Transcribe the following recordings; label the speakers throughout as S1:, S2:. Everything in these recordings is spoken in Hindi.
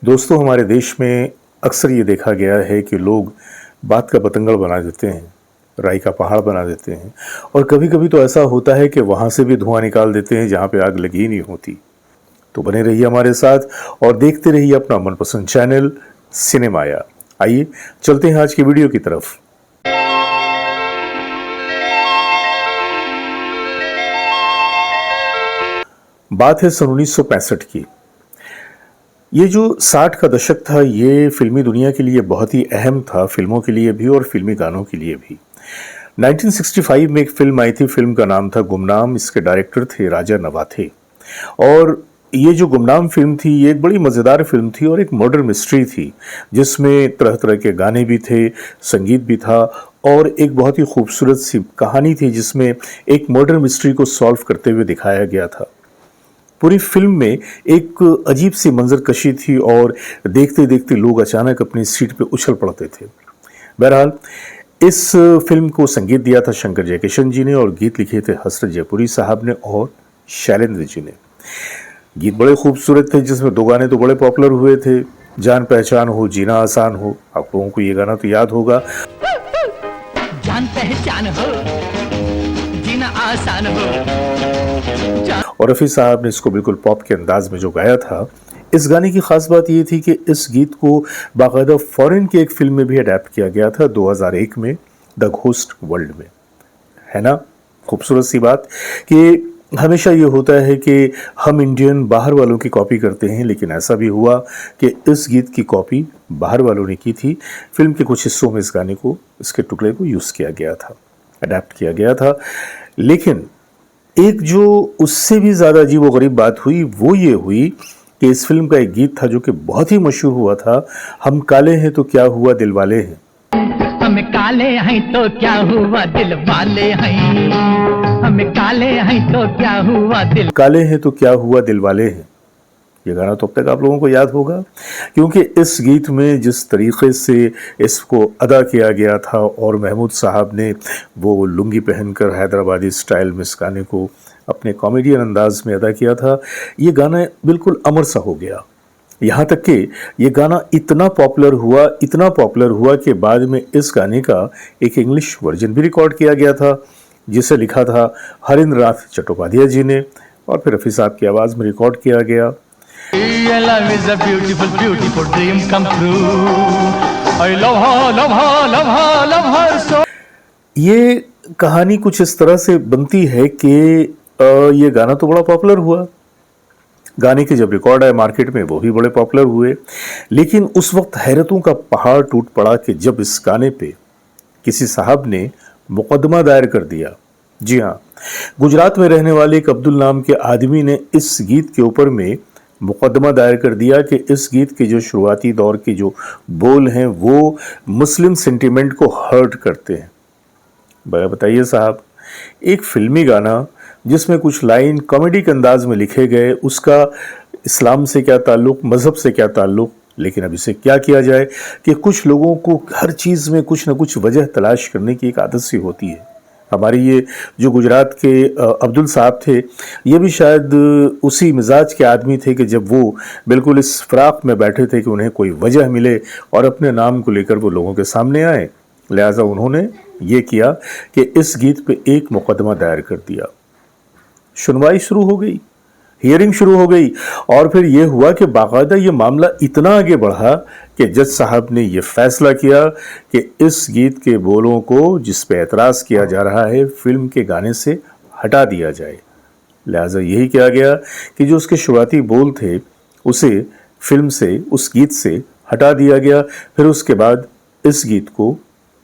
S1: दोस्तों, हमारे देश में अक्सर ये देखा गया है कि लोग बात का बतंगड़ बना देते हैं, राई का पहाड़ बना देते हैं और कभी-कभी तो ऐसा होता है कि वहाँ से भी धुआं निकाल देते हैं जहाँ पे आग लगी ही नहीं होती। तो बने रहिए हमारे साथ और देखते रहिए अपना मनपसंद चैनल सिनेमाया। आइए चलते हैं आज की वीडियो की तरफ। बात है सन 1965 की। ये जो 60 का दशक था, ये फिल्मी दुनिया के लिए बहुत ही अहम था, फिल्मों के लिए भी और फिल्मी गानों के लिए भी। 1965 में एक फिल्म आई थी, फिल्म का नाम था गुमनाम। इसके डायरेक्टर थे राजा नवाथे। और ये जो गुमनाम फिल्म थी, ये एक बड़ी मज़ेदार फिल्म थी और एक मर्डर मिस्ट्री थी, जिसमें तरह तरह के गाने भी थे, संगीत भी था और एक बहुत ही खूबसूरत सी कहानी थी जिसमें एक मर्डर मिस्ट्री को सॉल्व करते हुए दिखाया गया था। पूरी फिल्म में एक अजीब सी मंजर कशी थी और देखते देखते लोग अचानक अपनी सीट पे उछल पड़ते थे। बहरहाल इस फिल्म को संगीत दिया था शंकर जयकिशन जी ने और गीत लिखे थे हसरत जयपुरी साहब ने और शैलेंद्र जी ने। गीत बड़े खूबसूरत थे, जिसमें दो गाने तो बड़े पॉपुलर हुए थे, जान पहचान हो जीना आसान हो। आप लोगों को ये गाना तो याद होगा।
S2: जान पहचान हो जीना आसान हो।
S1: और रफ़ी साहब ने इसको बिल्कुल पॉप के अंदाज में जो गाया था। इस गाने की खास बात ये थी कि इस गीत को बाकायदा फॉरेन की एक फिल्म में भी अडेप्ट किया गया था 2001 में, द घोस्ट वर्ल्ड में। है ना खूबसूरत सी बात कि हमेशा ये होता है कि हम इंडियन बाहर वालों की कॉपी करते हैं, लेकिन ऐसा भी हुआ कि इस गीत की कॉपी बाहर वालों ने की थी। फिल्म के कुछ हिस्सों में इस गाने को, इसके टुकड़े को यूज़ किया गया था, अडेप्ट किया गया था। लेकिन एक जो उससे भी ज़्यादा अजीब व गरीब बात हुई वो ये हुई कि इस फिल्म का एक गीत था जो कि बहुत ही मशहूर हुआ था, हम काले हैं तो क्या हुआ दिल वाले हैं।
S2: हम काले हैं तो क्या हुआ दिल वाले हैं। हम काले हैं तो क्या हुआ दिल
S1: काले हैं तो क्या हुआ दिल वाले हैं। ये गाना तो अब तक आप लोगों को याद होगा, क्योंकि इस गीत में जिस तरीके से इसको अदा किया गया था और महमूद साहब ने वो लुंगी पहनकर हैदराबादी स्टाइल में इस गाने को अपने कॉमेडियन अंदाज में अदा किया था, ये गाना बिल्कुल अमर सा हो गया। यहाँ तक कि ये गाना इतना पॉपुलर हुआ कि बाद में इस गाने का एक इंग्लिश वर्जन भी रिकॉर्ड किया गया था, जिसे लिखा था हरिंद्रनाथ चट्टोपाध्याय जी ने और फिर रफ़ी साहब की आवाज़ में रिकॉर्ड किया गया।
S2: Love is a beautiful, beautiful dream come true. I love her, love her, love her, love her so.
S1: ये कहानी कुछ इस तरह से बनती है कि ये गाना तो बड़ा पॉपुलर हुआ, गाने के जब रिकॉर्ड आए मार्केट में वो भी बड़े पॉपुलर हुए, लेकिन उस वक्त हैरतों का पहाड़ टूट पड़ा कि जब इस गाने पे किसी साहब ने मुकदमा दायर कर दिया। जी हाँ, गुजरात में रहने वाले एक अब्दुल नाम के आदमी ने इस गीत के ऊपर में मुकदमा दायर कर दिया कि इस गीत के जो शुरुआती दौर के जो बोल हैं वो मुस्लिम सेंटिमेंट को हर्ट करते हैं। बताइए साहब, एक फिल्मी गाना जिसमें कुछ लाइन कॉमेडी के अंदाज में लिखे गए, उसका इस्लाम से क्या ताल्लुक़, मज़हब से क्या ताल्लुक़। लेकिन अब इसे क्या किया जाए कि कुछ लोगों को हर चीज़ में कुछ ना कुछ वजह तलाश करने की एक आदत सी होती है। हमारी ये जो गुजरात के अब्दुल साहब थे, ये भी शायद उसी मिजाज के आदमी थे कि जब वो बिल्कुल इस फ़राक़ में बैठे थे कि उन्हें कोई वजह मिले और अपने नाम को लेकर वो लोगों के सामने आए, लिहाजा उन्होंने ये किया कि इस गीत पे एक मुकदमा दायर कर दिया। सुनवाई शुरू हो गई, हियरिंग शुरू हो गई और फिर ये हुआ कि बाकायदा ये मामला इतना आगे बढ़ा कि जज साहब ने ये फैसला किया कि इस गीत के बोलों को, जिस पे एतराज़ किया जा रहा है, फिल्म के गाने से हटा दिया जाए। लिहाजा यही किया गया कि जो उसके शुरुआती बोल थे उसे फिल्म से, उस गीत से हटा दिया गया। फिर उसके बाद इस गीत को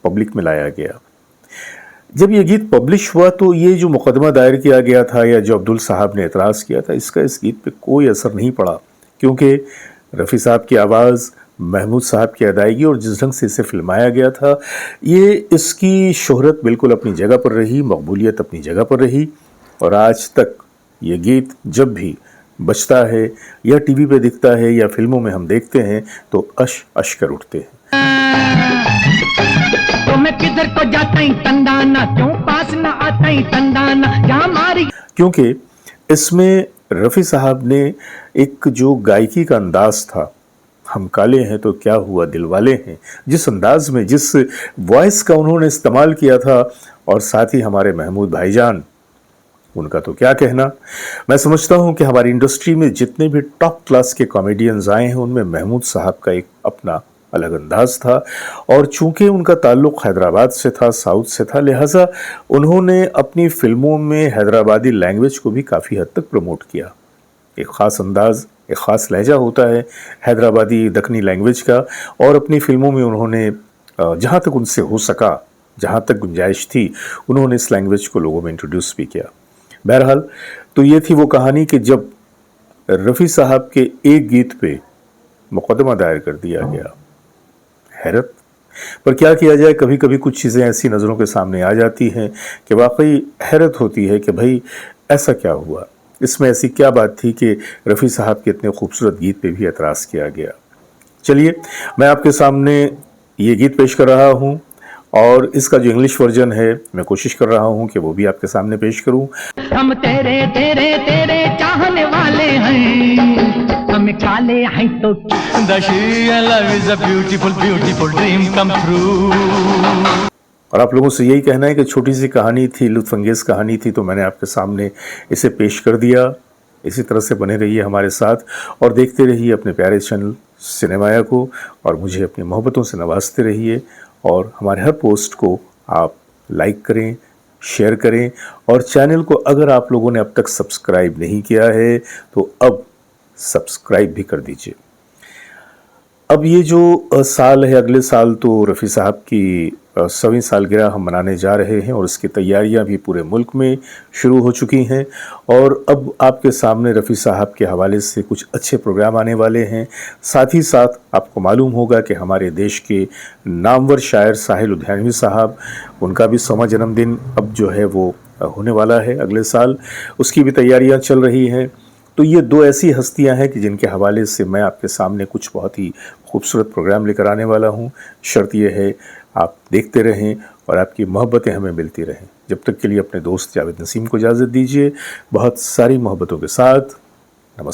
S1: पब्लिक में लाया गया। जब ये गीत पब्लिश हुआ तो ये जो मुकदमा दायर किया गया था या जो अब्दुल साहब ने एतराज़ किया था, इसका इस गीत पे कोई असर नहीं पड़ा, क्योंकि रफ़ी साहब की आवाज़, महमूद साहब की अदायगी और जिस ढंग से इसे फिल्माया गया था, ये इसकी शोहरत बिल्कुल अपनी जगह पर रही, मकबूलियत अपनी जगह पर रही। और आज तक ये गीत जब भी बजता है या टीवी पे दिखता है या फिल्मों में हम देखते हैं तो अश कर उठते हैं।
S2: तो मैं किधर को जाता ही तंदाना, क्यों पास ना आता ही तंदाना, जहाँ मारी।
S1: क्योंकि इसमें रफ़ी साहब ने एक जो गायकी का अंदाज था, हम काले हैं तो क्या हुआ दिल वाले हैं, जिस अंदाज में, जिस वॉइस का उन्होंने इस्तेमाल किया था, और साथ ही हमारे महमूद भाईजान, उनका तो क्या कहना। मैं समझता हूं कि हमारी इंडस्ट्री में जितने भी टॉप क्लास के कॉमेडियंस आए हैं उनमें महमूद साहब का एक अपना अलग अंदाज था, और चूंकि उनका ताल्लुक हैदराबाद से था, साउथ से था, लिहाजा उन्होंने अपनी फिल्मों में हैदराबादी लैंग्वेज को भी काफ़ी हद तक प्रमोट किया। एक ख़ास अंदाज, एक ख़ास लहजा होता है हैदराबादी दक्कनी लैंग्वेज का, और अपनी फिल्मों में उन्होंने जहाँ तक उनसे हो सका, जहाँ तक गुंजाइश थी, उन्होंने इस लैंग्वेज को लोगों में इंट्रोड्यूस भी किया। बहरहाल, तो ये थी वो कहानी कि जब रफ़ी साहब के एक गीत पे मुकदमा दायर कर दिया गया। हैरत, पर क्या किया जाए, कभी कभी कुछ चीज़ें ऐसी नज़रों के सामने आ जाती हैं कि वाकई हैरत होती है कि भाई ऐसा क्या हुआ, इसमें ऐसी क्या बात थी कि रफ़ी साहब के इतने खूबसूरत गीत पे भी एतराज़ किया गया। चलिए, मैं आपके सामने ये गीत पेश कर रहा हूँ, और इसका जो इंग्लिश वर्जन है मैं कोशिश कर रहा हूँ कि वो भी आपके सामने पेश करूँ।
S2: हम तेरे तेरे तेरे चाहने वाले हैं, हम काले हैं तो The Shia love is a beautiful beautiful dream come true।
S1: और आप लोगों से यही कहना है कि छोटी सी कहानी थी, लुत्फंगेज़ कहानी थी, तो मैंने आपके सामने इसे पेश कर दिया। इसी तरह से बने रहिए हमारे साथ और देखते रहिए अपने प्यारे चैनल सिनेमाया को, और मुझे अपनी मोहब्बतों से नवाजते रहिए, और हमारे हर पोस्ट को आप लाइक करें, शेयर करें, और चैनल को अगर आप लोगों ने अब तक सब्सक्राइब नहीं किया है तो अब सब्सक्राइब भी कर दीजिए। अब ये जो साल है, अगले साल तो रफ़ी साहब की 100वीं सालगिरह हम मनाने जा रहे हैं, और इसकी तैयारियां भी पूरे मुल्क में शुरू हो चुकी हैं, और अब आपके सामने रफ़ी साहब के हवाले से कुछ अच्छे प्रोग्राम आने वाले हैं। साथ ही साथ आपको मालूम होगा कि हमारे देश के नामवर शायर साहिल लुधियानवी साहब, उनका भी 100वां जन्मदिन अब जो है वो होने वाला है अगले साल, उसकी भी तैयारियां चल रही हैं। तो ये दो ऐसी हस्तियां हैं कि जिनके हवाले से मैं आपके सामने कुछ बहुत ही खूबसूरत प्रोग्राम लेकर आने वाला हूं। शर्त यह है आप देखते रहें और आपकी मोहब्बतें हमें मिलती रहें। जब तक के लिए अपने दोस्त जावेद नसीम को इजाज़त दीजिए, बहुत सारी मोहब्बतों के साथ। नमस्कार।